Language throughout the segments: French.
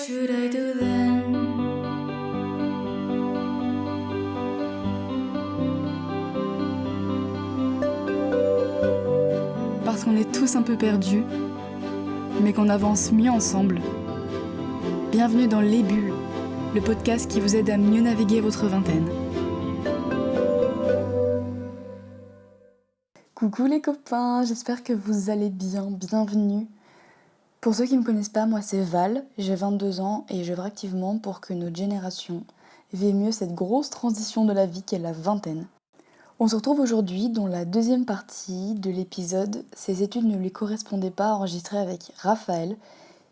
should I do then? Parce qu'on est tous un peu perdus, mais qu'on avance mieux ensemble. Bienvenue dans Les Bulles, le podcast qui vous aide à mieux naviguer votre vingtaine. Coucou les copains, j'espère que vous allez bien, bienvenue. Pour ceux qui ne me connaissent pas, moi c'est Val, j'ai 22 ans et j'œuvre activement pour que notre génération vive mieux cette grosse transition de la vie qu'est la vingtaine. On se retrouve aujourd'hui dans la deuxième partie de l'épisode « Ses études ne lui correspondaient pas » enregistré avec Raphaël,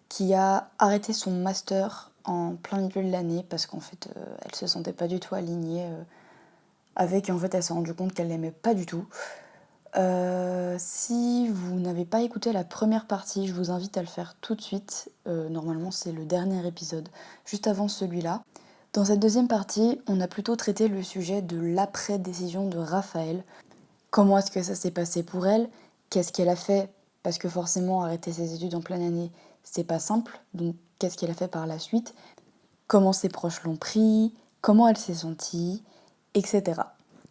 qui a arrêté son master en plein milieu de l'année parce qu'en fait elle se sentait pas du tout alignée avec, et en fait elle s'est rendue compte qu'elle l'aimait pas du tout. Si vous n'avez pas écouté la première partie, je vous invite à le faire tout de suite. Normalement, c'est le dernier épisode, juste avant celui-là. Dans cette deuxième partie, on a plutôt traité le sujet de l'après-décision de Raphaël. Comment est-ce que ça s'est passé pour elle? Qu'est-ce qu'elle a fait? Parce que forcément, arrêter ses études en pleine année, c'est pas simple. Donc, qu'est-ce qu'elle a fait par la suite? Comment ses proches l'ont pris? Comment elle s'est sentie? Etc.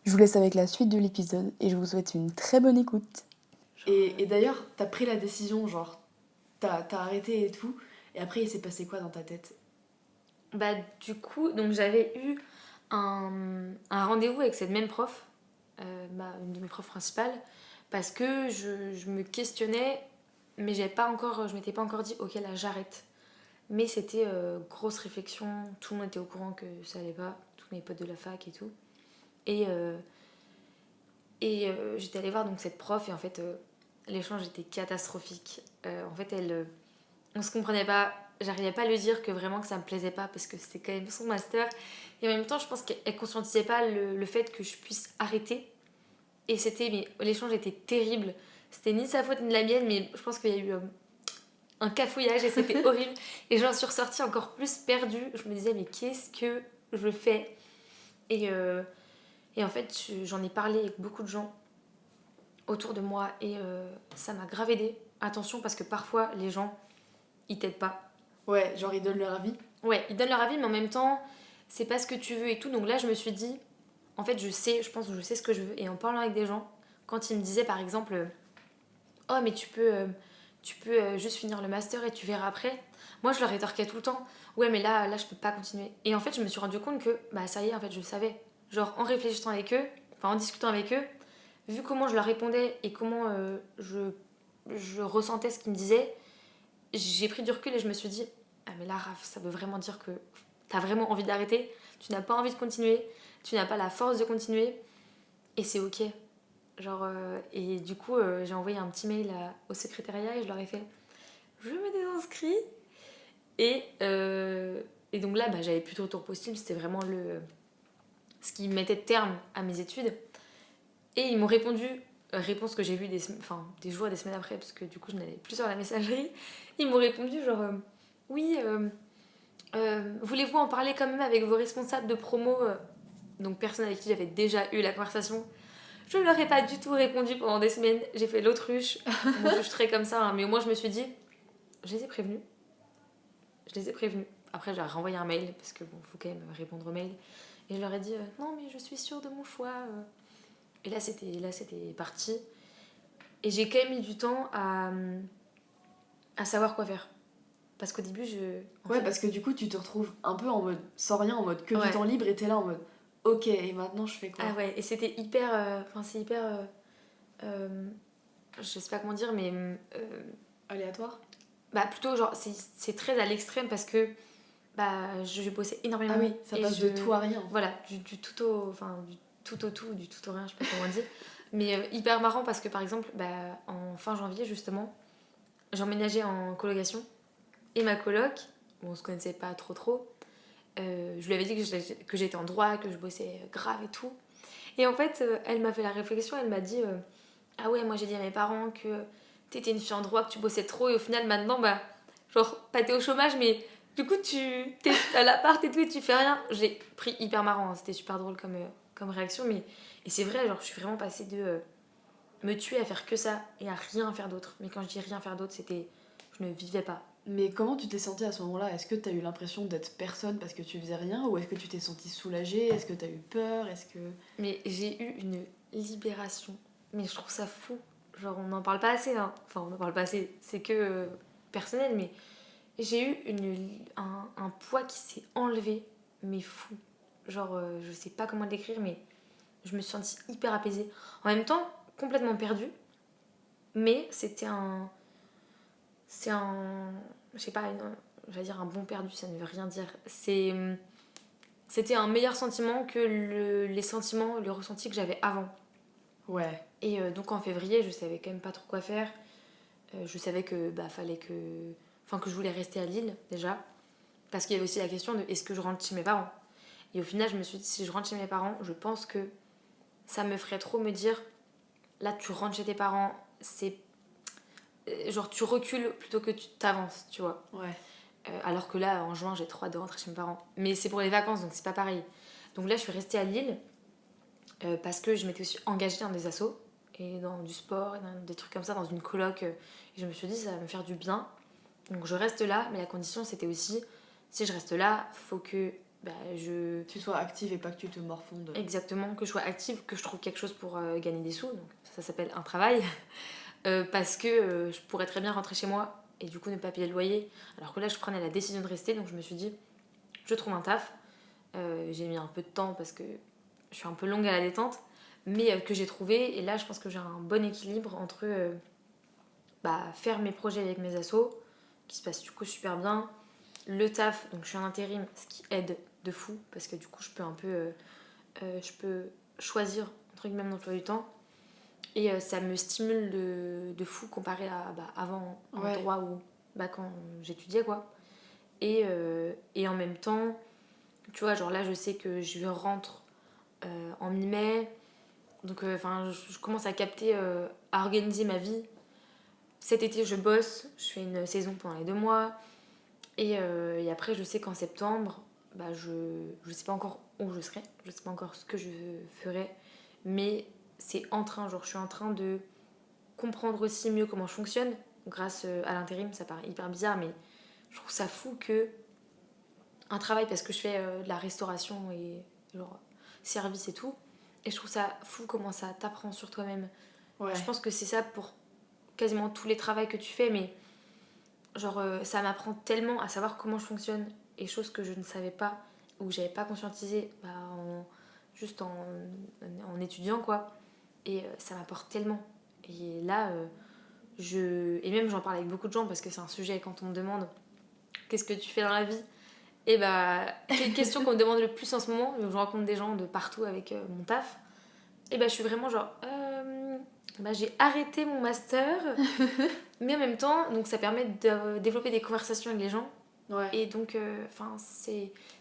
Je vous laisse avec la suite de l'épisode et je vous souhaite une très bonne écoute. Et d'ailleurs, t'as pris la décision, genre, t'as arrêté et tout, et après il s'est passé quoi dans ta tête? Bah du coup, donc j'avais eu un rendez-vous avec cette même prof, une de mes profs principales, parce que je me questionnais, mais je m'étais pas encore dit ok là j'arrête. Mais c'était grosse réflexion, tout le monde était au courant que ça allait pas, tous mes potes de la fac et tout. Et, j'étais allée voir donc cette prof et en fait l'échange était catastrophique. En fait on se comprenait pas, j'arrivais pas à lui dire que vraiment que ça me plaisait pas parce que c'était quand même son master. Et en même temps je pense qu'elle conscientisait pas le fait que je puisse arrêter. Et mais l'échange était terrible. C'était ni sa faute ni la mienne, mais je pense qu'il y a eu un cafouillage et c'était horrible. Et j'en suis ressortie encore plus perdue. Je me disais mais qu'est-ce que je fais? Et en fait j'en ai parlé avec beaucoup de gens autour de moi et ça m'a grave aidée. Attention parce que parfois les gens ils t'aident pas. Ouais, genre ils donnent leur avis? Ouais, ils donnent leur avis mais en même temps c'est pas ce que tu veux et tout. Donc là je me suis dit en fait je pense que je sais ce que je veux. Et en parlant avec des gens, quand ils me disaient par exemple oh mais tu peux juste finir le master et tu verras après. Moi je leur rétorquais tout le temps ouais mais là je peux pas continuer. Et en fait je me suis rendu compte que bah ça y est en fait je le savais. Genre en réfléchissant avec eux, enfin en discutant avec eux, vu comment je leur répondais et comment je ressentais ce qu'ils me disaient, j'ai pris du recul et je me suis dit ah mais là Raph ça veut vraiment dire que t'as vraiment envie d'arrêter, tu n'as pas envie de continuer, tu n'as pas la force de continuer et c'est ok. Genre et du coup j'ai envoyé un petit mail au secrétariat et je leur ai fait je me désinscris et donc là bah, j'avais plus de retour possible, c'était vraiment ce qui mettait terme à mes études et ils m'ont répondu réponse que j'ai vue des jours et des semaines après parce que du coup je n'allais plus sur la messagerie. Ils m'ont répondu genre oui voulez-vous en parler quand même avec vos responsables de promo donc personne avec qui j'avais déjà eu la conversation. Je ne leur ai pas du tout répondu pendant des semaines. J'ai fait l'autruche. Bon, je suis très comme ça, hein, mais au moins je me suis dit, je les ai prévenus. Je les ai prévenus. Après, j'ai renvoyé un mail parce que bon, faut quand même répondre aux mails. Et je leur ai dit, non, mais je suis sûre de mon choix. Et là, c'était parti. Et j'ai quand même mis du temps à savoir quoi faire. Parce qu'au début, Parce que du coup, tu te retrouves un peu en mode sans rien, en mode que Ouais. du temps libre, et t'es là en mode ok, et maintenant je fais quoi? Ah ouais, et c'était hyper. C'est hyper. Je sais pas comment dire, mais. Aléatoire? Bah plutôt genre c'est très à l'extrême parce que bah je bossais énormément. Ah oui, ça et passe de tout à rien. Voilà, du tout au tout, du tout au rien, je sais pas comment dire. Mais hyper marrant parce que par exemple bah, en fin janvier justement, j'emménageais en colocation et ma coloc, bon, on se connaissait pas trop, je lui avais dit que j'étais en droit, que je bossais grave et tout. Et en fait elle m'a fait la réflexion, elle m'a dit ah ouais moi j'ai dit à mes parents que t'étais une fille en droit, que tu bossais trop et au final maintenant bah genre pas t'es au chômage mais du coup t'es à l'appart et tout et tu fais rien. J'ai pris hyper marrant, hein, c'était super drôle comme réaction mais et c'est vrai genre je suis vraiment passée de me tuer à faire que ça et à rien faire d'autre. Mais quand je dis rien faire d'autre c'était je ne vivais pas. Mais comment tu t'es sentie à ce moment-là? Est-ce que t'as eu l'impression d'être personne parce que tu faisais rien? Ou est-ce que tu t'es sentie soulagée? Est-ce que t'as eu peur? Est-ce que... Mais j'ai eu une libération. Mais je trouve ça fou. Genre, on n'en parle pas assez, hein. Enfin, on n'en parle pas assez. C'est que personnel, mais j'ai eu un poids qui s'est enlevé, mais fou. Genre, je sais pas comment le décrire, mais je me suis sentie hyper apaisée. En même temps, complètement perdue. Mais c'était un... C'est un... Je sais pas, j'allais dire un bon perdu, ça ne veut rien dire. C'était un meilleur sentiment que les sentiments, le ressenti que j'avais avant. Ouais. Et donc en février, je savais quand même pas trop quoi faire. Je savais que fallait que... Enfin, que je voulais rester à Lille, déjà. Parce qu'il y avait aussi la question de est-ce que je rentre chez mes parents. Et au final, je me suis dit, si je rentre chez mes parents, je pense que ça me ferait trop me dire, là, tu rentres chez tes parents, c'est... Genre, tu recules plutôt que tu t'avances, tu vois. Ouais. Alors que là, en juin, j'ai trop hâte de rentrer chez mes parents. Mais c'est pour les vacances, donc c'est pas pareil. Donc là, je suis restée à Lille parce que je m'étais aussi engagée dans des assos et dans du sport et dans des trucs comme ça, dans une coloc. Et je me suis dit, ça va me faire du bien. Donc je reste là, mais la condition, c'était aussi, si je reste là, faut que je... Tu sois active et pas que tu te morfondes. Exactement, que je sois active, que je trouve quelque chose pour gagner des sous. Donc ça s'appelle un travail. Parce que je pourrais très bien rentrer chez moi et du coup ne pas payer le loyer. Alors que là, je prenais la décision de rester, donc je me suis dit, je trouve un taf. J'ai mis un peu de temps parce que je suis un peu longue à la détente, mais que j'ai trouvé. Et là, je pense que j'ai un bon équilibre entre faire mes projets avec mes assos, qui se passent du coup super bien. Le taf, donc je suis en intérim, ce qui aide de fou, parce que du coup, je peux un peu je peux choisir entre guillemets mon emploi du temps. Et ça me stimule de fou comparé à avant en Ouais. droit ou quand j'étudiais quoi. Et en même temps, tu vois, genre là je sais que je rentre en mi-mai, donc je commence à capter, à organiser ma vie. Cet été je bosse, je fais une saison pendant les 2 mois, et après je sais qu'en septembre, je sais pas encore où je serai, je sais pas encore ce que je ferai, mais c'est en train, genre je suis en train de comprendre aussi mieux comment je fonctionne grâce à l'intérim. Ça paraît hyper bizarre, mais je trouve ça fou que un travail, parce que je fais de la restauration et genre service et tout, et je trouve ça fou comment ça t'apprend sur toi-même. Ouais. Je pense que c'est ça pour quasiment tous les travails que tu fais, mais genre ça m'apprend tellement à savoir comment je fonctionne, et choses que je ne savais pas ou que j'avais pas conscientisé juste en étudiant quoi. Et ça m'apporte tellement. Et là, et même j'en parle avec beaucoup de gens parce que c'est un sujet quand on me demande qu'est-ce que tu fais dans la vie. Et question qu'on me demande le plus en ce moment, je rencontre des gens de partout avec mon taf. Et je suis vraiment genre, j'ai arrêté mon master, mais en même temps, donc ça permet de développer des conversations avec les gens. Ouais. Et donc,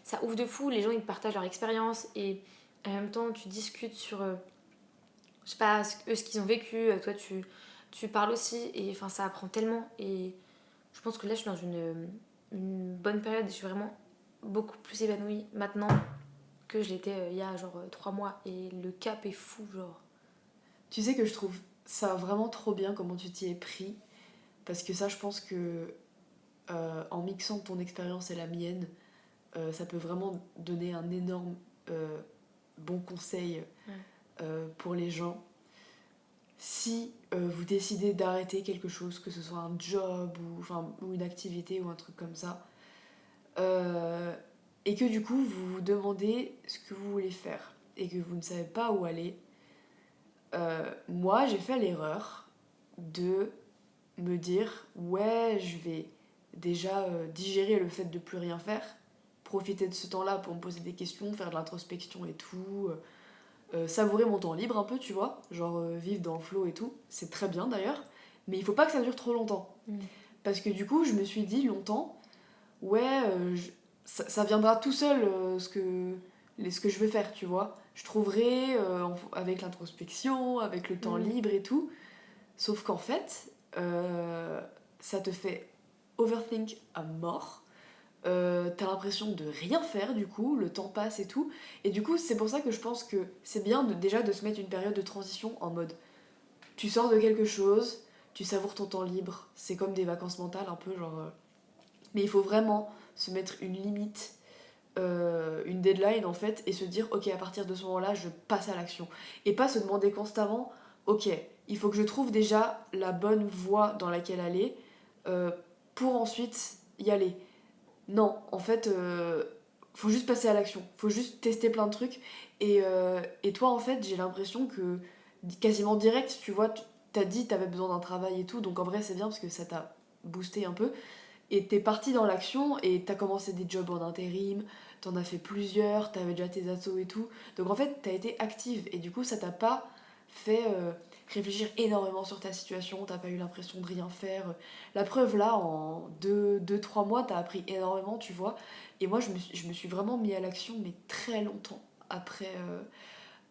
ça ouvre de fou, les gens ils te partagent leur expérience, et en même temps tu discutes sur, je sais pas, eux ce qu'ils ont vécu, toi tu parles aussi, et enfin ça apprend tellement. Et je pense que là je suis dans une bonne période, et je suis vraiment beaucoup plus épanouie maintenant que je l'étais il y a genre 3 mois, et le cap est fou, genre. Tu sais que je trouve ça vraiment trop bien comment tu t'y es pris. Parce que ça, je pense que en mixant ton expérience et la mienne, ça peut vraiment donner un énorme bon conseil pour les gens. Si vous décidez d'arrêter quelque chose, que ce soit un job ou une activité ou un truc comme ça, et que du coup vous vous demandez ce que vous voulez faire et que vous ne savez pas où aller, moi j'ai fait l'erreur de me dire ouais, je vais déjà digérer le fait de plus rien faire, profiter de ce temps-là pour me poser des questions, faire de l'introspection et tout, savourer mon temps libre un peu, tu vois, genre vivre dans le flow et tout, c'est très bien d'ailleurs, mais il faut pas que ça dure trop longtemps. Parce que du coup, je me suis dit longtemps, ouais, ça viendra tout seul ce que je veux faire, tu vois. Je trouverai avec l'introspection, avec le temps libre et tout. Sauf qu'en fait, ça te fait overthink à mort. T'as l'impression de rien faire du coup, le temps passe et tout. Et du coup, c'est pour ça que je pense que c'est bien déjà de se mettre une période de transition en mode tu sors de quelque chose, tu savoures ton temps libre. C'est comme des vacances mentales un peu, genre Mais il faut vraiment se mettre une limite, une deadline en fait, et se dire ok, à partir de ce moment-là, je passe à l'action. Et pas se demander constamment ok, il faut que je trouve déjà la bonne voie dans laquelle aller euh, pour ensuite y aller. Non, en fait, faut juste passer à l'action. Faut juste tester plein de trucs. Et toi, en fait, j'ai l'impression que quasiment direct, tu vois, t'as dit que t'avais besoin d'un travail et tout, donc en vrai, c'est bien parce que ça t'a boosté un peu. Et t'es parti dans l'action et t'as commencé des jobs en intérim, t'en as fait plusieurs, t'avais déjà tes assos et tout. Donc en fait, t'as été active et du coup, ça t'a pas fait réfléchir énormément sur ta situation, t'as pas eu l'impression de rien faire. La preuve là, en 2-3 mois, t'as appris énormément, tu vois. Et moi, je me suis vraiment mis à l'action, mais très longtemps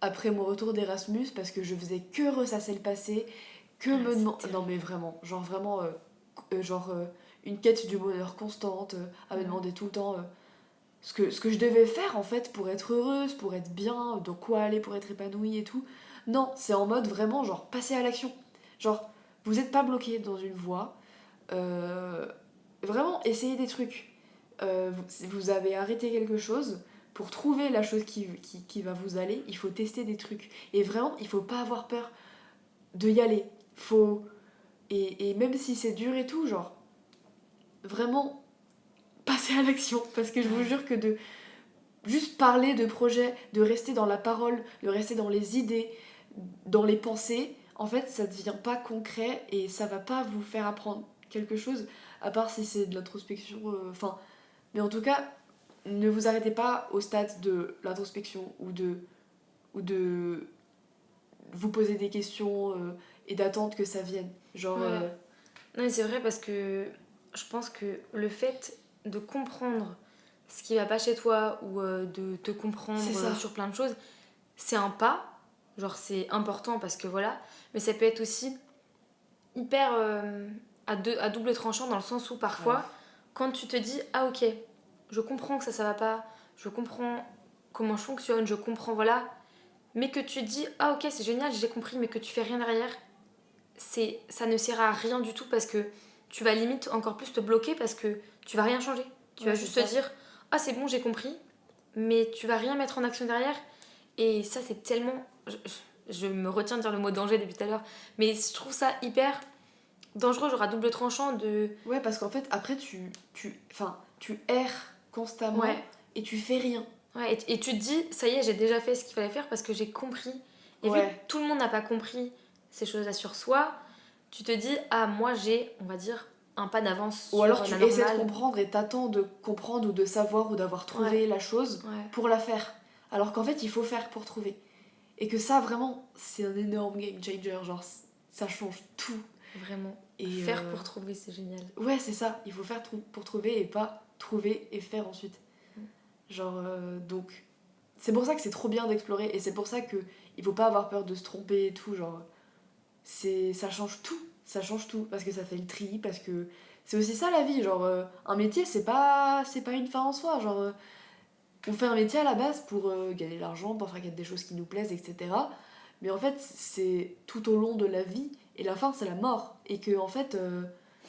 après mon retour d'Erasmus, parce que je faisais que ressasser le passé, que Ah, me c'est demander. Non, terrible. mais vraiment, genre vraiment, genre une quête du bonheur constante, à me Ouais. demander tout le temps ce que je devais faire en fait pour être heureuse, pour être bien, dans quoi aller pour être épanouie et tout. Non, c'est en mode vraiment genre passer à l'action. Genre, vous êtes pas bloqué dans une voie, euh, vraiment essayez des trucs. Vous avez arrêté quelque chose, pour trouver la chose qui va vous aller, il faut tester des trucs. Et vraiment, il faut pas avoir peur de y aller. Faut... et même si c'est dur et tout, genre, vraiment passer à l'action. Parce que je vous Ouais. jure que de juste parler de projet, de rester dans la parole, de rester dans les idées, dans les pensées, en fait, ça devient pas concret et ça va pas vous faire apprendre quelque chose, à part si c'est de l'introspection. Enfin, mais en tout cas, ne vous arrêtez pas au stade de l'introspection ou de vous poser des questions et d'attendre que ça vienne. Genre, Ouais. Non, mais c'est vrai parce que je pense que le fait de comprendre ce qui va pas chez toi ou de te c'est comprendre ça. sur plein de choses, c'est un pas. Genre, c'est important parce que voilà. Mais ça peut être aussi hyper à double tranchant dans le sens où Grave. parfois, quand tu te dis, ah ok, je comprends que ça va pas, je comprends comment je fonctionne, je comprends, voilà. Mais que tu dis, ah ok, c'est génial, j'ai compris, mais que tu fais rien derrière, ça ne sert à rien du tout parce que tu vas limite encore plus te bloquer parce que tu vas rien changer. Tu Ouais, vas c'est juste te ça. dire ah c'est bon j'ai compris mais tu vas rien mettre en action derrière et ça c'est tellement je me retiens de dire le mot danger depuis tout à l'heure mais je trouve ça hyper dangereux genre à double tranchant de Ouais, parce qu'en fait, après, tu erres ouais constamment et tu fais rien. ouais et tu te dis ça y est j'ai déjà fait ce qu'il fallait faire parce que j'ai compris et vu que Ouais. tout le monde n'a pas compris ces choses là sur soi tu te dis ah moi j'ai on va dire un pas d'avance Ou alors sur tu la essaies de normale. comprendre et t'attends de comprendre ou de savoir ou d'avoir Ouais, trouvé la chose ouais, pour la faire. Alors qu'en fait, il faut faire pour trouver. Et que ça, vraiment, c'est un énorme game changer. Genre, ça change tout. vraiment. Et Faire pour trouver, c'est génial. ouais, c'est ça. Il faut faire pour trouver et pas trouver et faire ensuite. Genre, donc, c'est pour ça que c'est trop bien d'explorer. Et c'est pour ça que il faut pas avoir peur de se tromper et tout. Genre, ça change tout. Ça change tout. Parce que ça fait le tri. Parce que c'est aussi ça la vie. Genre, un métier, c'est pas une fin en soi. Genre, on fait un métier à la base pour gagner de l'argent, pour faire des choses qui nous plaisent, etc. Mais en fait, c'est tout au long de la vie. Et la fin, c'est la mort. Et que, en fait,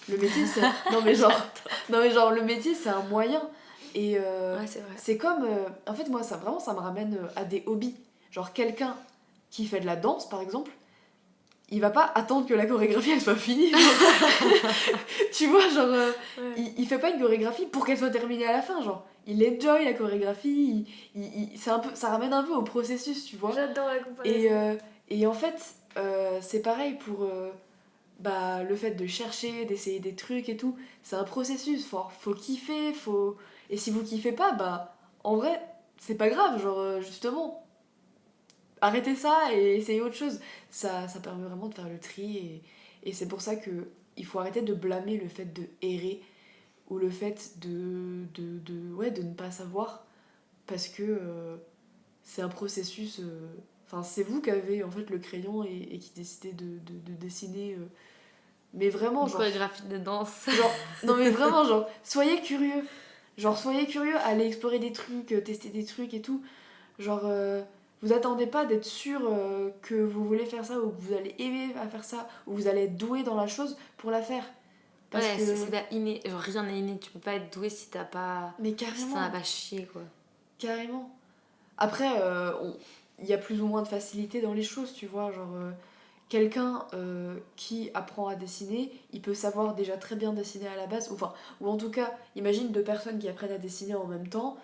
le métier, c'est. Non, mais genre. Non, mais genre, le métier, c'est un moyen. Et Ouais, c'est vrai. c'est comme. En fait, moi, ça, vraiment, ça me ramène à des hobbies. Genre, quelqu'un qui fait de la danse, par exemple, il va pas attendre que la chorégraphie elle soit finie. Genre. Tu vois, genre, Ouais. il fait pas une chorégraphie pour qu'elle soit terminée à la fin. Genre, il enjoy la chorégraphie, c'est un peu, ça ramène un peu au processus, tu vois. J'adore la Et, comparaison. et en fait, c'est pareil pour bah, le fait de chercher, d'essayer des trucs et tout. C'est un processus, faut kiffer, faut. Et si vous kiffez pas, bah, en vrai, c'est pas grave, genre, justement arrêtez ça et essayez autre chose. Ça permet vraiment de faire le tri et c'est pour ça que il faut arrêter de blâmer le fait de errer ou le fait ouais, de ne pas savoir parce que c'est un processus. Enfin, c'est vous qui avez en fait le crayon et qui décidez de dessiner. Mais vraiment, Une genre, chorégraphie de danse. non mais vraiment, genre, soyez curieux. Genre, soyez curieux, allez explorer des trucs, tester des trucs et tout. Genre, vous attendez pas d'être sûr que vous voulez faire ça ou que vous allez aimer à faire ça ou vous allez être doué dans la chose pour la faire. Parce Ouais, que... c'est pas inné. Genre, rien n'est inné. Tu peux pas être doué si t'as pas. Mais Si carrément, t'en as pas chié, quoi. carrément. Après, il y a plus ou moins de facilité dans les choses, tu vois. Genre, quelqu'un qui apprend à dessiner, il peut savoir déjà très bien dessiner à la base. Enfin, ou en tout cas, imagine deux personnes qui apprennent à dessiner en même temps.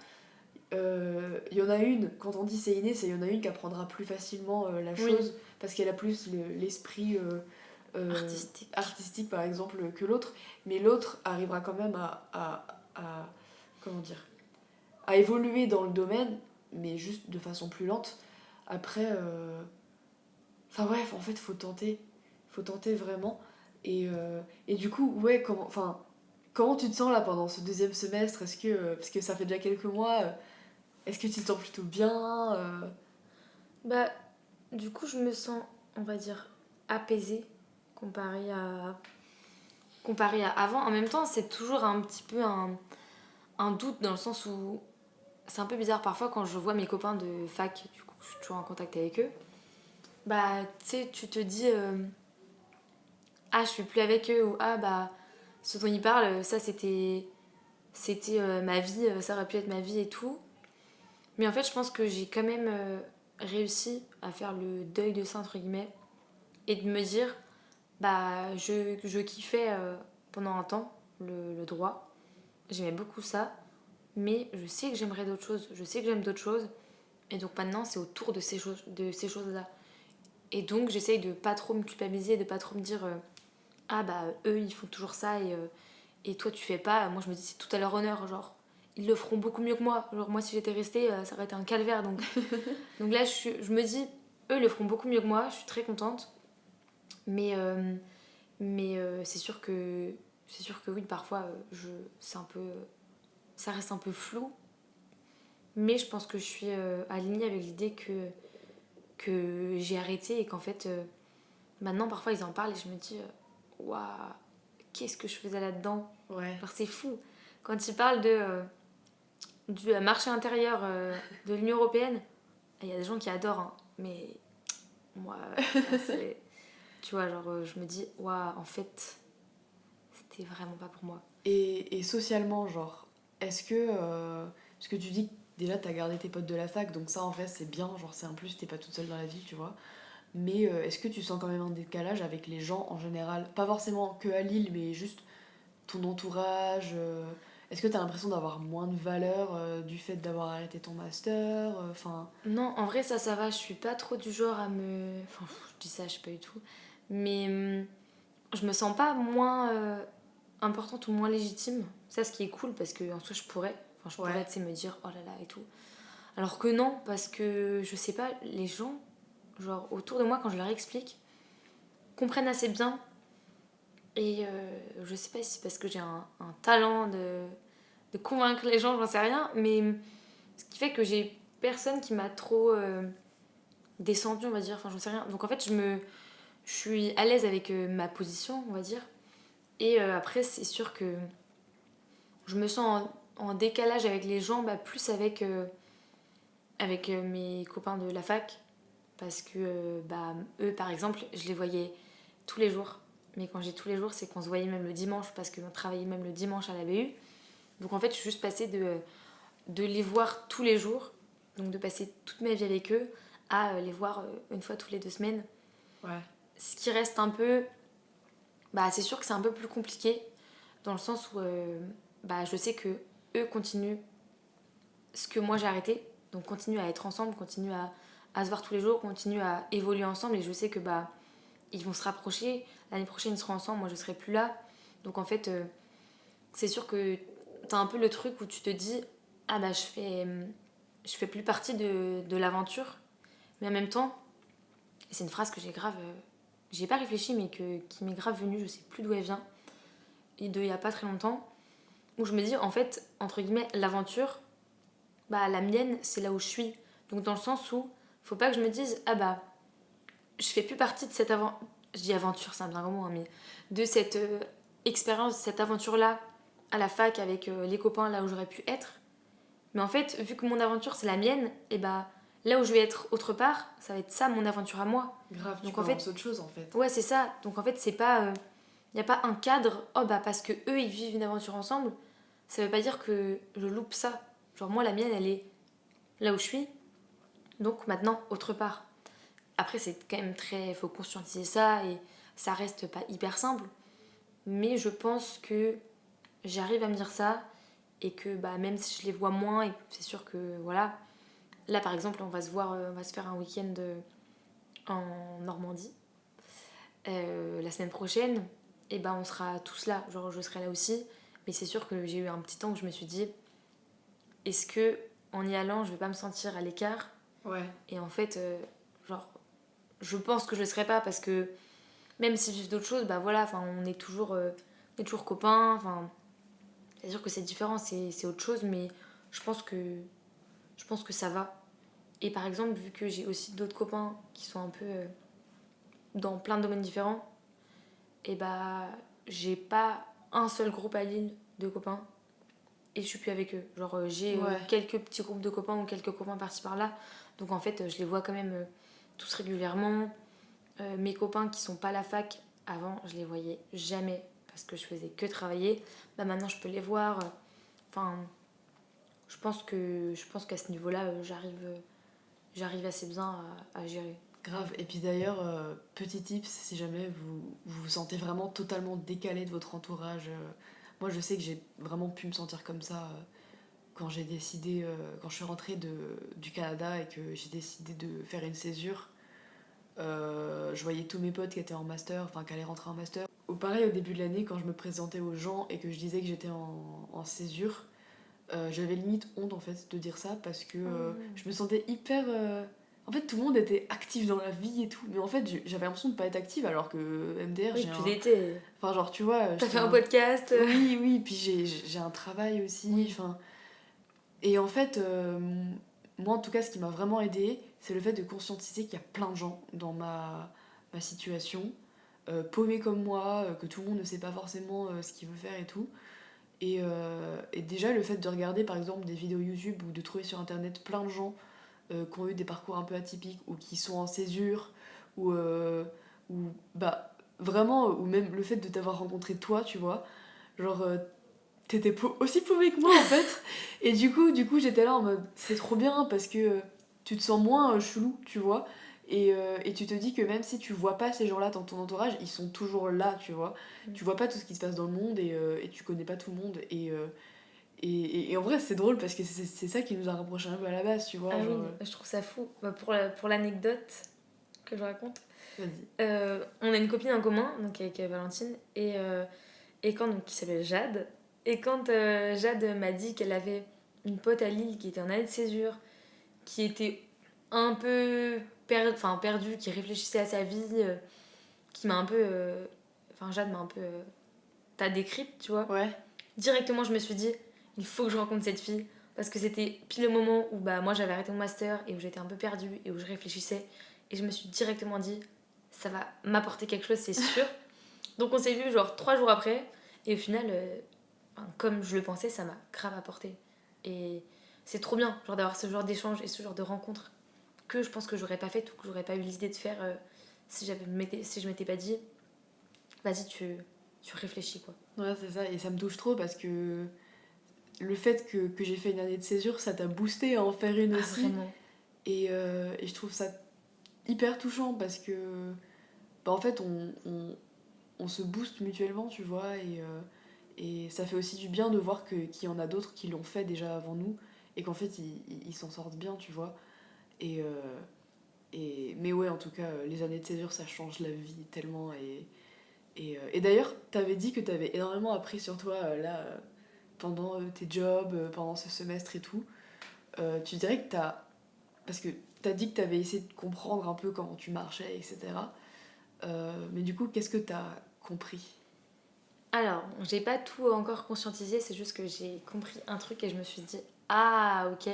Il y en a une, quand on dit c'est inné, c'est il y en a une qui apprendra plus facilement la Oui. chose parce qu'elle a plus l'esprit artistique par exemple que l'autre, mais l'autre arrivera quand même comment dire, à évoluer dans le domaine, mais juste de façon plus lente. Après, enfin bref, en fait, faut tenter vraiment. Et du coup, ouais, comment tu te sens là pendant ce deuxième semestre? Est-ce que, parce que ça fait déjà quelques mois, est-ce que tu te sens plutôt bien Bah, du coup, je me sens, on va dire, apaisée comparé à, comparé à avant. En même temps, c'est toujours un petit peu un doute dans le sens où c'est un peu bizarre parfois quand je vois mes copains de fac, du coup, je suis toujours en contact avec eux. Bah, tu sais, tu te dis, ah, je suis plus avec eux, ou ah, bah, ce dont ils parlent, ça c'était ma vie, ça aurait pu être ma vie et tout. Mais en fait, je pense que j'ai quand même réussi à faire le deuil de ça, entre guillemets, et de me dire, bah, je kiffais pendant un temps le droit. J'aimais beaucoup ça, mais je sais que j'aimerais d'autres choses, je sais que j'aime d'autres choses, et donc maintenant, c'est autour de ces choses-là. Et donc, j'essaye de pas trop me culpabiliser, de pas trop me dire, ah bah, eux, ils font toujours ça, et toi, tu fais pas. Moi, je me dis, c'est tout à leur honneur, genre. Ils le feront beaucoup mieux que moi. Genre, moi, si j'étais restée, ça aurait été un calvaire. Donc là, je me dis, eux, ils le feront beaucoup mieux que moi. Je suis très contente. Mais c'est sûr que oui, parfois, c'est un peu, ça reste un peu flou. Mais je pense que je suis alignée avec l'idée que j'ai arrêté et qu'en fait, maintenant, parfois, ils en parlent et je me dis, waouh, qu'est-ce que je faisais là-dedans? Ouais. Genre, c'est fou. Quand ils parlent du marché intérieur de l'Union Européenne, il y a des gens qui adorent, hein, mais moi, c'est. Tu vois, genre, je me dis, waouh, en fait, c'était vraiment pas pour moi. Et socialement, genre, est-ce que... parce que tu dis que déjà, t'as gardé tes potes de la fac, donc ça, en vrai, c'est bien. Genre, c'est un plus, t'es pas toute seule dans la ville, tu vois. Mais est-ce que tu sens quand même un décalage avec les gens en général? Pas forcément que à Lille, mais juste ton entourage est-ce que t'as l'impression d'avoir moins de valeur du fait d'avoir arrêté ton master? Enfin... Non, en vrai, ça va. Je suis pas trop du genre à me. Enfin, je dis ça, je sais pas du tout. Mais je me sens pas moins importante ou moins légitime. Ça, ce qui est cool, parce que en soi, je pourrais. Enfin, je pourrais, ouais. tu sais, me dire, oh là là, et tout. Alors que non, parce que je sais pas, les gens, genre, autour de moi, quand je leur explique, comprennent assez bien. Et je sais pas si c'est parce que j'ai un talent de convaincre les gens, j'en sais rien. Mais ce qui fait que j'ai personne qui m'a trop descendu, on va dire. Enfin, j'en sais rien. Donc en fait, je suis à l'aise avec ma position, on va dire. Et après, c'est sûr que je me sens en décalage avec les gens, bah, plus avec mes copains de la fac. Parce que bah, eux, par exemple, je les voyais tous les jours. Mais quand j'ai tous les jours, c'est qu'on se voyait même le dimanche, parce qu'on travaillait même le dimanche à la BU. Donc en fait, je suis juste passée de les voir tous les jours, donc de passer toute ma vie avec eux, à les voir une fois toutes les 2 semaines. Ouais. Ce qui reste un peu... Bah, c'est sûr que c'est un peu plus compliqué, dans le sens où bah, je sais que eux continuent ce que moi j'ai arrêté, donc continuent à être ensemble, continuent à se voir tous les jours, continuent à évoluer ensemble, et je sais que bah, ils vont se rapprocher, l'année prochaine ils seront ensemble, moi je serai plus là. Donc en fait, c'est sûr que t'as un peu le truc où tu te dis, ah bah je fais plus partie de l'aventure, mais en même temps, et c'est une phrase que j'ai grave, j'y ai pas réfléchi, mais qui m'est grave venue, je sais plus d'où elle vient, et il y a pas très longtemps, où je me dis, en fait, entre guillemets, l'aventure, bah la mienne, c'est là où je suis. Donc dans le sens où, faut pas que je me dise, ah bah, je fais plus partie de cette aventure, je dis aventure, c'est un bien grand mot, hein, mais de cette expérience, cette aventure-là, à la fac, avec les copains, là où j'aurais pu être. Mais en fait, vu que mon aventure, c'est la mienne, et bah, là où je vais être autre part, ça va être ça, mon aventure à moi. Grave, tu Donc en penses fait, autre chose en fait. ouais, c'est ça. Donc en fait, c'est pas Il n'y a pas un cadre, oh bah parce que eux ils vivent une aventure ensemble, ça veut pas dire que je loupe ça. Genre moi la mienne elle est là où je suis, donc maintenant autre part. Après c'est quand même très, faut conscientiser ça et ça reste pas hyper simple, mais je pense que j'arrive à me dire ça et que bah même si je les vois moins et c'est sûr que voilà, là par exemple on va se voir, on va se faire un week-end en Normandie la semaine prochaine, et ben on sera tous là, genre je serai là aussi, mais c'est sûr que j'ai eu un petit temps où je me suis dit est-ce que en y allant je vais pas me sentir à l'écart, Ouais. et en fait genre je pense que je le serai pas parce que même si je vis d'autres choses, bah voilà, enfin on est toujours copains, enfin c'est sûr que c'est différent, c'est autre chose, mais je pense que je pense que ça va. Et par exemple, vu que j'ai aussi d'autres copains qui sont un peu dans plein de domaines différents, et bah j'ai pas un seul groupe à Lille de copains et je suis plus avec eux. Genre j'ai Ouais. quelques petits groupes de copains ou quelques copains par-ci par-là. Donc en fait, je les vois quand même tous régulièrement. Mes copains qui sont pas à la fac, avant, je les voyais jamais parce que je faisais que travailler. Bah maintenant, je peux les voir. Enfin, je pense qu'à ce niveau-là, j'arrive assez bien à gérer. Grave. Et puis d'ailleurs, petit tips, si jamais vous vous sentez vraiment totalement décalé de votre entourage. Moi, je sais que j'ai vraiment pu me sentir comme ça quand j'ai décidé, quand je suis rentrée du Canada et que j'ai décidé de faire une césure. Je voyais tous mes potes qui étaient en master, enfin qui allaient rentrer en master. Ou pareil, au début de l'année, quand je me présentais aux gens et que je disais que j'étais en césure, j'avais limite honte en fait de dire ça parce que je me sentais hyper. En fait, tout le monde était actif dans la vie et tout, mais en fait, j'avais l'impression de pas être active alors que MDR, Oui, j'ai tu un. l'étais. Enfin, genre, tu vois, T'as j'étais fait un podcast. Oui, oui, puis j'ai un travail aussi, Oui. enfin. Et en fait, moi en tout cas, ce qui m'a vraiment aidé, c'est le fait de conscientiser qu'il y a plein de gens dans ma situation, paumés comme moi, que tout le monde ne sait pas forcément ce qu'il veut faire et tout. Et déjà, le fait de regarder par exemple des vidéos YouTube ou de trouver sur internet plein de gens qui ont eu des parcours un peu atypiques ou qui sont en césure, ou, ou bah vraiment, ou même le fait de t'avoir rencontré toi, tu vois, genre t'étais aussi paumé que moi en fait. Et du coup j'étais là en mode c'est trop bien parce que tu te sens moins chelou, tu vois. Et tu te dis que même si tu vois pas ces gens-là dans ton entourage, ils sont toujours là, tu vois. Tu vois pas tout ce qui se passe dans le monde et tu connais pas tout le monde. Et en vrai, c'est drôle parce que c'est ça qui nous a rapprochés un peu à la base, tu vois. Ah oui, Genre, je trouve ça fou. Bah, pour l'anecdote que je raconte, vas-y. on a une copine en commun, donc avec Valentine, et quand, donc, qui s'appelle Jade. Et quand Jade m'a dit qu'elle avait une pote à Lille qui était en année de césure, qui était un peu perdue, qui réfléchissait à sa vie, qui m'a un peu. Enfin, Jade m'a un peu. T'as décrite, tu vois. Ouais. Directement, je me suis dit, il faut que je rencontre cette fille. Parce que c'était pile le moment où bah, moi j'avais arrêté mon master et où j'étais un peu perdue et où je réfléchissais. Et je me suis directement dit, ça va m'apporter quelque chose, c'est sûr. Donc on s'est vu genre 3 jours après. Et au final, comme je le pensais, ça m'a grave apporté. Et c'est trop bien genre d'avoir ce genre d'échange et ce genre de rencontre que je pense que j'aurais pas fait ou que j'aurais pas eu l'idée de faire si je m'étais pas dit, vas-y, tu réfléchis quoi. Ouais, c'est ça. Et ça me touche trop parce que le fait que j'ai fait une année de césure, ça t'a boosté à en faire une Ah, aussi. vraiment. Et je trouve ça hyper touchant parce que, bah, en fait, on se booste mutuellement, tu vois. Et ça fait aussi du bien de voir qu'il y en a d'autres qui l'ont fait déjà avant nous et qu'en fait, ils s'en sortent bien, tu vois. Et, mais ouais, en tout cas, les années de césure, ça change la vie tellement. Et d'ailleurs, t'avais dit que t'avais énormément appris sur toi, là, pendant tes jobs, pendant ce semestre et tout. Tu dirais que t'as. Parce que t'as dit que t'avais essayé de comprendre un peu comment tu marchais, etc. Mais du coup, qu'est-ce que t'as compris? Alors, j'ai pas tout encore conscientisé, c'est juste que j'ai compris un truc et je me suis dit, ah ok.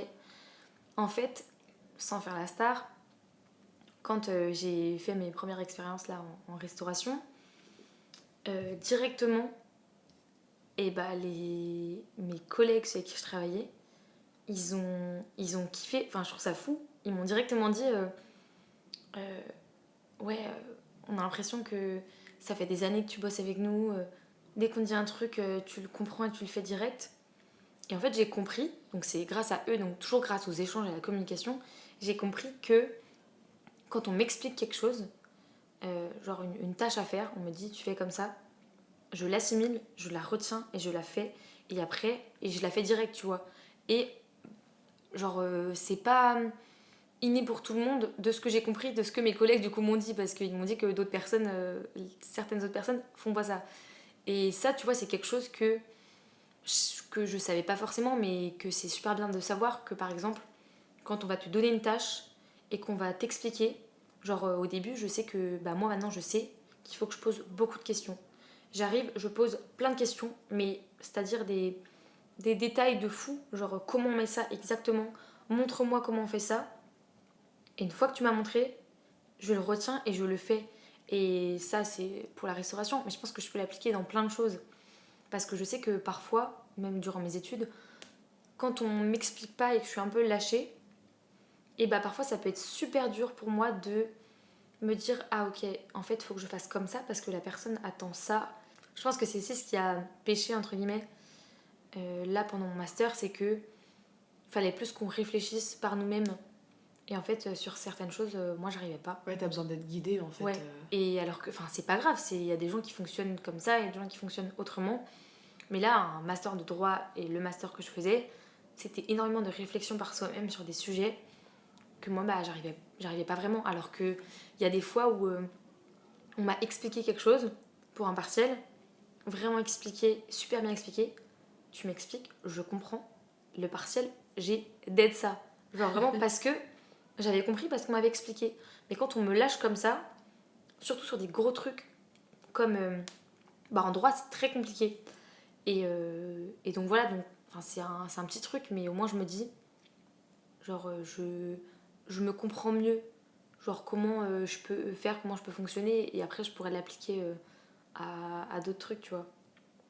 En fait, sans faire la star, quand j'ai fait mes premières expériences là en restauration, directement, et bah mes collègues avec qui je travaillais, ils ont kiffé, enfin je trouve ça fou, ils m'ont directement dit, ouais, on a l'impression que ça fait des années que tu bosses avec nous, dès qu'on dit un truc, tu le comprends et tu le fais direct. Et en fait, j'ai compris, donc c'est grâce à eux, donc toujours grâce aux échanges et à la communication, j'ai compris que quand on m'explique quelque chose, genre une tâche à faire, on me dit tu fais comme ça, je l'assimile, je la retiens et je la fais, et après, et je la fais direct, tu vois. Et genre, c'est pas inné pour tout le monde, de ce que j'ai compris, de ce que mes collègues du coup m'ont dit, parce qu'ils m'ont dit que d'autres personnes, certaines autres personnes font pas ça. Et ça, tu vois, c'est quelque chose que je savais pas forcément, mais que c'est super bien de savoir que par exemple, quand on va te donner une tâche et qu'on va t'expliquer, genre au début, je sais que bah, moi maintenant je sais qu'il faut que je pose beaucoup de questions. J'arrive, je pose plein de questions, mais c'est-à-dire des détails de fou, genre comment on met ça exactement, montre-moi comment on fait ça. Et une fois que tu m'as montré, je le retiens et je le fais. Et ça, c'est pour la restauration, mais je pense que je peux l'appliquer dans plein de choses. Parce que je sais que parfois, même durant mes études, quand on m'explique pas et que je suis un peu lâchée, et bah parfois ça peut être super dur pour moi de me dire ah ok, en fait, il faut que je fasse comme ça parce que la personne attend ça. Je pense que c'est aussi ce qui a péché, entre guillemets, là pendant mon master, c'est que fallait plus qu'on réfléchisse par nous-mêmes. Et en fait, sur certaines choses, moi, j'arrivais pas. Ouais, t'as besoin d'être guidée en fait. Ouais. Et alors que, enfin, c'est pas grave, il y a des gens qui fonctionnent comme ça et des gens qui fonctionnent autrement. Mais là, un master de droit et le master que je faisais, c'était énormément de réflexion par soi-même sur des sujets que moi, bah, j'arrivais pas vraiment. Alors qu'il y a des fois où on m'a expliqué quelque chose pour un partiel, vraiment expliqué, super bien expliqué. Tu m'expliques, je comprends. Le partiel, j'ai dead ça. Genre vraiment parce que j'avais compris, parce qu'on m'avait expliqué. Mais quand on me lâche comme ça, surtout sur des gros trucs, comme bah en droit, c'est très compliqué. Et donc voilà, donc, enfin, c'est un petit truc, mais au moins je me dis, genre, je me comprends mieux. Genre, comment je peux faire, comment je peux fonctionner, et après, je pourrais l'appliquer à d'autres trucs, tu vois.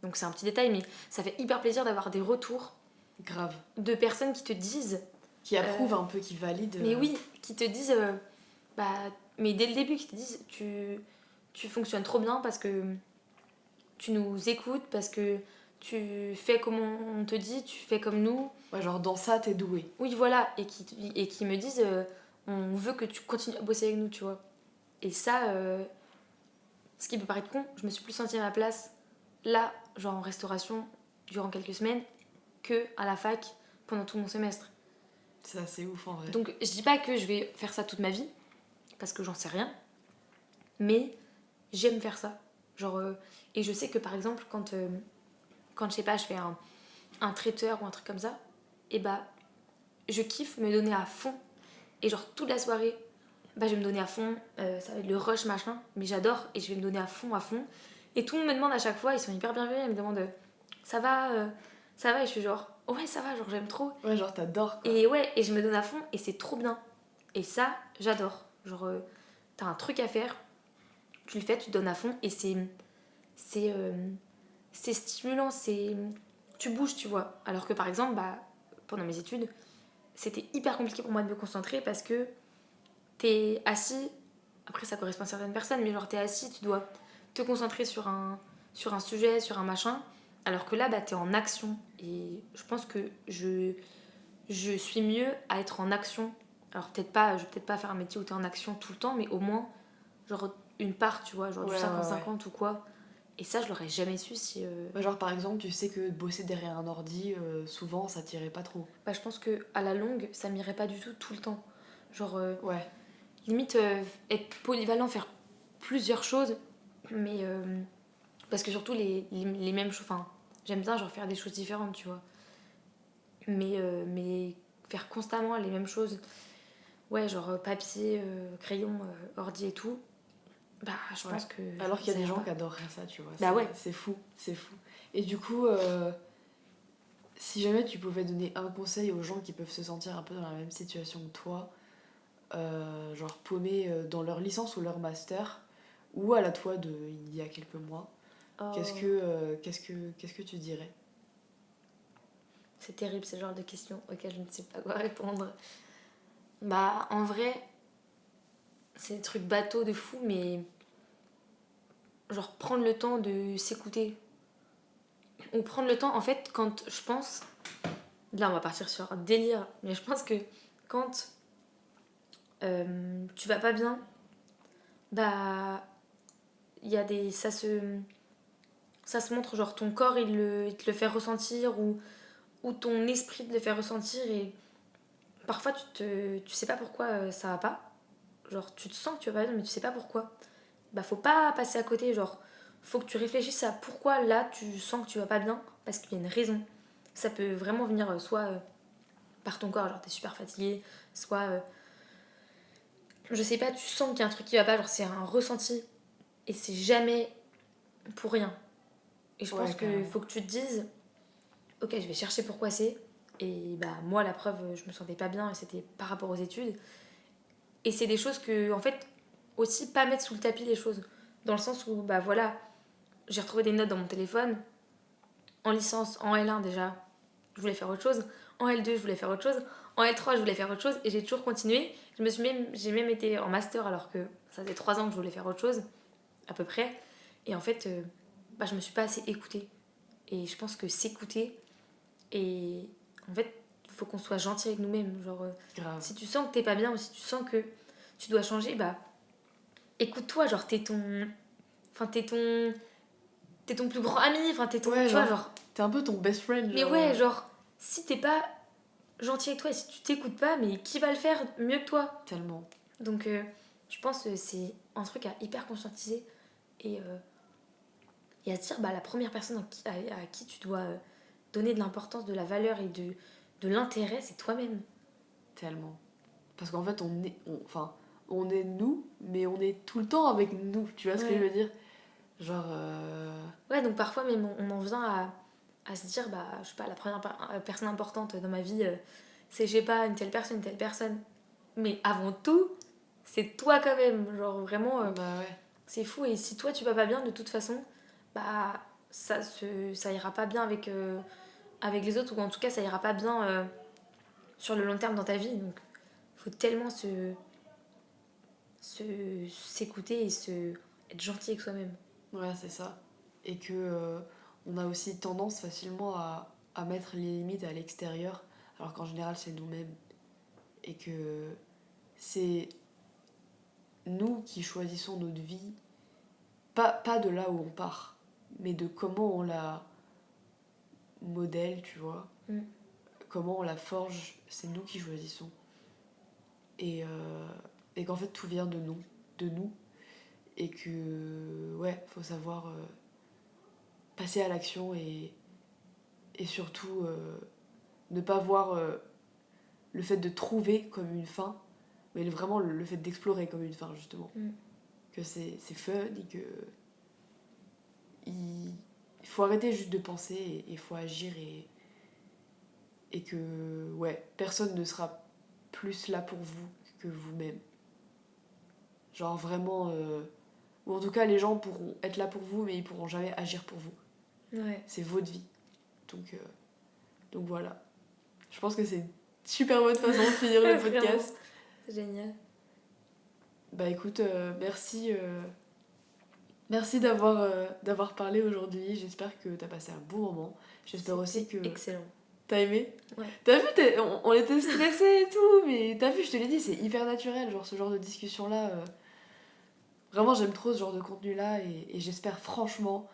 Donc, c'est un petit détail, mais ça fait hyper plaisir d'avoir des retours Grave. de personnes qui te disent. Qui approuvent un peu, qui valident. Mais oui, qui te disent, bah, mais dès le début, qui te disent, tu fonctionnes trop bien parce que tu nous écoutes, parce que tu fais comme on te dit, tu fais comme nous. Ouais, genre dans ça, t'es douée. Oui, voilà, et qui me disent on veut que tu continues à bosser avec nous, tu vois. Et ça, ce qui peut paraître con, je me suis plus sentie à ma place là, genre en restauration, durant quelques semaines, que à la fac pendant tout mon semestre. C'est assez ouf en vrai. Donc je dis pas que je vais faire ça toute ma vie, parce que j'en sais rien, mais j'aime faire ça. Genre, et je sais que par exemple, quand je sais pas, je fais un traiteur ou un truc comme ça, et bah je kiffe me donner à fond. Et genre toute la soirée, bah je vais me donner à fond, ça va être le rush machin, mais j'adore et je vais me donner à fond, à fond. Et tout le monde me demande à chaque fois, ils sont hyper bienveillants, ils me demandent ça va, ça va, et je suis genre ouais ça va, genre j'aime trop. Ouais, genre t'adores quoi. Et ouais, et je me donne à fond et c'est trop bien. Et ça, j'adore. Genre t'as un truc à faire, tu le fais, tu te donnes à fond et c'est stimulant, tu bouges, tu vois. Alors que par exemple, bah pendant mes études, c'était hyper compliqué pour moi de me concentrer parce que t'es assis, après ça correspond à certaines personnes, mais genre t'es assis, tu dois te concentrer sur un sujet, sur un machin, alors que là, bah, t'es en action. Et je pense que je suis mieux à être en action. Alors peut-être pas, je vais peut-être pas faire un métier où t'es en action tout le temps, mais au moins, genre une part, tu vois, genre du 50-50 ou quoi. Et ça, je l'aurais jamais su si... Ouais, genre par exemple, tu sais que bosser derrière un ordi, souvent ça t'irait pas trop. Bah, je pense que à la longue, ça m'irait pas du tout tout le temps. Genre, Ouais. limite, être polyvalent, faire plusieurs choses, mais parce que surtout les mêmes choses, enfin j'aime bien genre faire des choses différentes, tu vois, mais faire constamment les mêmes choses, ouais, genre papier, crayon, ordi et tout, bah je pense que Alors qu'il y a ça des ira gens pas. qui adoreraient ça, tu vois. Bah ouais. C'est fou, c'est fou. Et du coup, si jamais tu pouvais donner un conseil aux gens qui peuvent se sentir un peu dans la même situation que toi, genre paumés dans leur licence ou leur master, ou à la toi de il y a quelques mois, Oh, qu'est-ce que tu dirais? c'est terrible ce genre de questions auxquelles je ne sais pas quoi répondre. Bah en vrai, c'est des trucs bateaux de fou, mais genre prendre le temps de s'écouter. Ou prendre le temps, en fait, quand je pense... Là, on va partir sur un délire, mais je pense que quand tu vas pas bien, bah... Il y a des... Ça se montre, genre ton corps, il te le fait ressentir, ou ton esprit te le fait ressentir, et parfois tu sais pas pourquoi ça va pas. Genre, tu te sens que tu vas pas bien, mais tu sais pas pourquoi. Bah, faut pas passer à côté, genre, faut que tu réfléchisses à pourquoi là tu sens que tu vas pas bien, parce qu'il y a une raison. Ça peut vraiment venir soit par ton corps, genre t'es super fatigué, soit je sais pas, tu sens qu'il y a un truc qui va pas, genre c'est un ressenti, et c'est jamais pour rien. Et je pense qu'il faut que tu te dises, ok, je vais chercher pourquoi c'est, et bah, moi, la preuve, je me sentais pas bien, et c'était par rapport aux études. Et c'est des choses que, en fait, aussi pas mettre sous le tapis les choses. Dans le sens où, bah voilà, j'ai retrouvé des notes dans mon téléphone. En licence, en L1 déjà, je voulais faire autre chose. En L2, je voulais faire autre chose. En L3, je voulais faire autre chose. Et j'ai toujours continué. J'ai même été en master alors que ça faisait 3 ans que je voulais faire autre chose, à peu près. Et en fait, bah, je me suis pas assez écoutée. Et je pense que s'écouter, et en fait, il faut qu'on soit gentil avec nous-mêmes. Genre, si tu sens que t'es pas bien, ou si tu sens que tu dois changer, bah écoute-toi, genre t'es ton. Enfin, t'es ton plus grand ami, enfin t'es ton. Ouais, tu vois, genre. T'es un peu ton best friend. Mais ouais, genre, si t'es pas gentil avec toi, et si tu t'écoutes pas, mais qui va le faire mieux que toi? Tellement. Donc, je pense que c'est un truc à hyper conscientiser, et à se dire, bah, la première personne à qui tu dois donner de l'importance, de la valeur et de l'intérêt, c'est toi-même. Tellement. Parce qu'en fait, on est nous, mais on est tout le temps avec nous. Tu vois ce que je veux dire? Genre. Ouais, donc parfois même on en vient à se dire, bah, je sais pas, la première personne importante dans ma vie, c'est, je sais pas, une telle personne. Mais avant tout, c'est toi quand même. Genre vraiment, Bah ouais. c'est fou. Et si toi tu vas pas bien, de toute façon, bah, ça ira pas bien avec les autres, ou en tout cas, ça ira pas bien sur le long terme dans ta vie. Donc, faut tellement s'écouter et être gentil avec soi-même. Ouais, c'est ça. Et que on a aussi tendance facilement à mettre les limites à l'extérieur, alors qu'en général, c'est nous-mêmes. Et que c'est nous qui choisissons notre vie, pas de là où on part, mais de comment on la modèle, tu vois. Mm. Comment on la forge, c'est nous qui choisissons. Et qu'en fait, tout vient de nous. Et que, ouais, faut savoir passer à l'action et surtout ne pas voir le fait de trouver comme une fin, mais vraiment le fait d'explorer comme une fin, justement. Mm. Que c'est fun et que il faut arrêter juste de penser et il faut agir, et que, ouais, personne ne sera plus là pour vous que vous-même. Genre vraiment... ou en tout cas, les gens pourront être là pour vous, mais ils pourront jamais agir pour vous. Ouais. C'est votre vie. Donc voilà. Je pense que c'est une super bonne façon de finir le podcast. C'est génial. Bah écoute, merci d'avoir parlé aujourd'hui. J'espère que t'as passé un bon moment. J'espère aussi que... Excellent. T'as aimé? Ouais. T'as vu, on était stressés et tout, mais t'as vu, je te l'ai dit, c'est hyper naturel, genre ce genre de discussion-là. Vraiment, j'aime trop ce genre de contenu-là, et j'espère franchement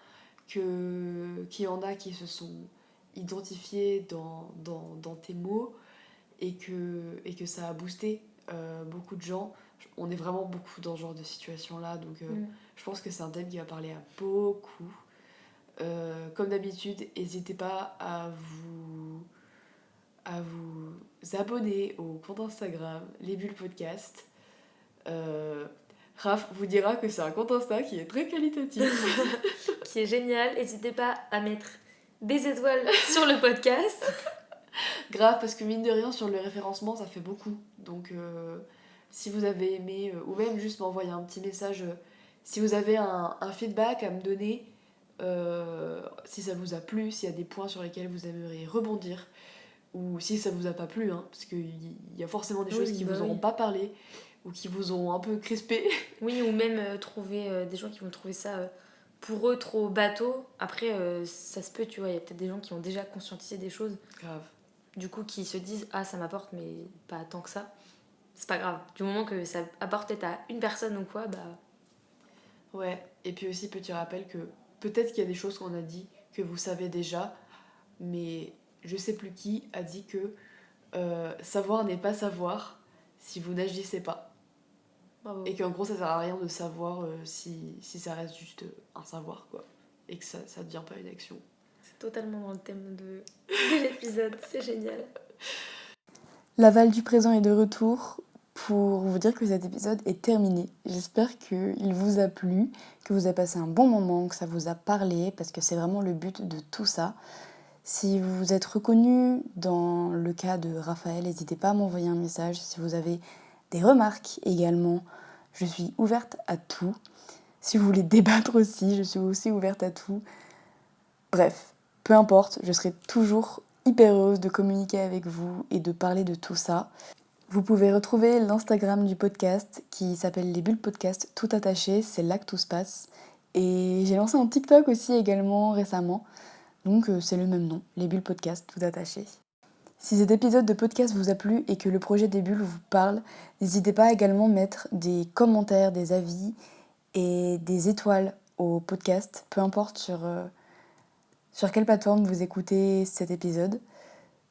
qu'il y en a qui se sont identifiés dans tes mots, et que ça a boosté beaucoup de gens. On est vraiment beaucoup dans ce genre de situation-là, donc je pense que c'est un thème qui va parler à beaucoup. Comme d'habitude, n'hésitez pas à vous abonner au compte Instagram Les Bulles Podcast. Raph vous dira que c'est un compte Insta qui est très qualitatif. Qui est génial. N'hésitez pas à mettre des étoiles sur le podcast. Grave, parce que mine de rien, sur le référencement, ça fait beaucoup. Donc si vous avez aimé, ou même juste m'envoyer un petit message, si vous avez un feedback à me donner, si ça vous a plu, s'il y a des points sur lesquels vous aimeriez rebondir, ou si ça vous a pas plu, hein, parce qu'il y a forcément des choses qui vous auront pas parlé, ou qui vous ont un peu crispé. Oui, ou même trouver des gens qui vont trouver ça pour eux trop bateau. Après, ça se peut, tu vois, il y a peut-être des gens qui ont déjà conscientisé des choses, Grave. du coup qui se disent ah ça m'apporte mais pas tant que ça. C'est pas grave. Du moment que ça apporte peut-être à une personne ou quoi, bah Ouais, et puis aussi petit rappel que peut-être qu'il y a des choses qu'on a dit que vous savez déjà, mais je sais plus qui a dit que savoir n'est pas savoir si vous n'agissez pas. bravo. Et qu'en gros ça sert à rien de savoir si ça reste juste un savoir quoi. Et que ça devient pas une action. C'est totalement dans le thème de l'épisode, c'est génial. L'aval du présent est de retour pour vous dire que cet épisode est terminé. J'espère qu'il vous a plu, que vous avez passé un bon moment, que ça vous a parlé, parce que c'est vraiment le but de tout ça. Si vous vous êtes reconnu dans le cas de Raphaël, n'hésitez pas à m'envoyer un message. Si vous avez des remarques également, je suis ouverte à tout. Si vous voulez débattre aussi, je suis aussi ouverte à tout. Bref, peu importe, je serai toujours hyper heureuse de communiquer avec vous et de parler de tout ça. Vous pouvez retrouver l'Instagram du podcast qui s'appelle Les Bulles Podcast tout attaché, c'est là que tout se passe. Et j'ai lancé un TikTok aussi également récemment, donc c'est le même nom, Les Bulles Podcast tout attaché. Si cet épisode de podcast vous a plu et que le projet des bulles vous parle, n'hésitez pas à également mettre des commentaires, des avis et des étoiles au podcast, peu importe sur quelle plateforme vous écoutez cet épisode.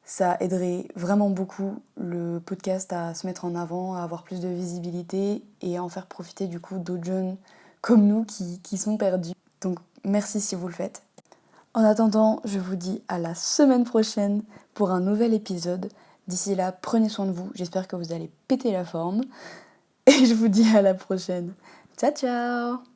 Ça aiderait vraiment beaucoup le podcast à se mettre en avant, à avoir plus de visibilité et à en faire profiter du coup d'autres jeunes comme nous qui sont perdus. Donc merci si vous le faites. En attendant, je vous dis à la semaine prochaine pour un nouvel épisode. D'ici là, prenez soin de vous. J'espère que vous allez péter la forme. Et je vous dis à la prochaine. Ciao ciao!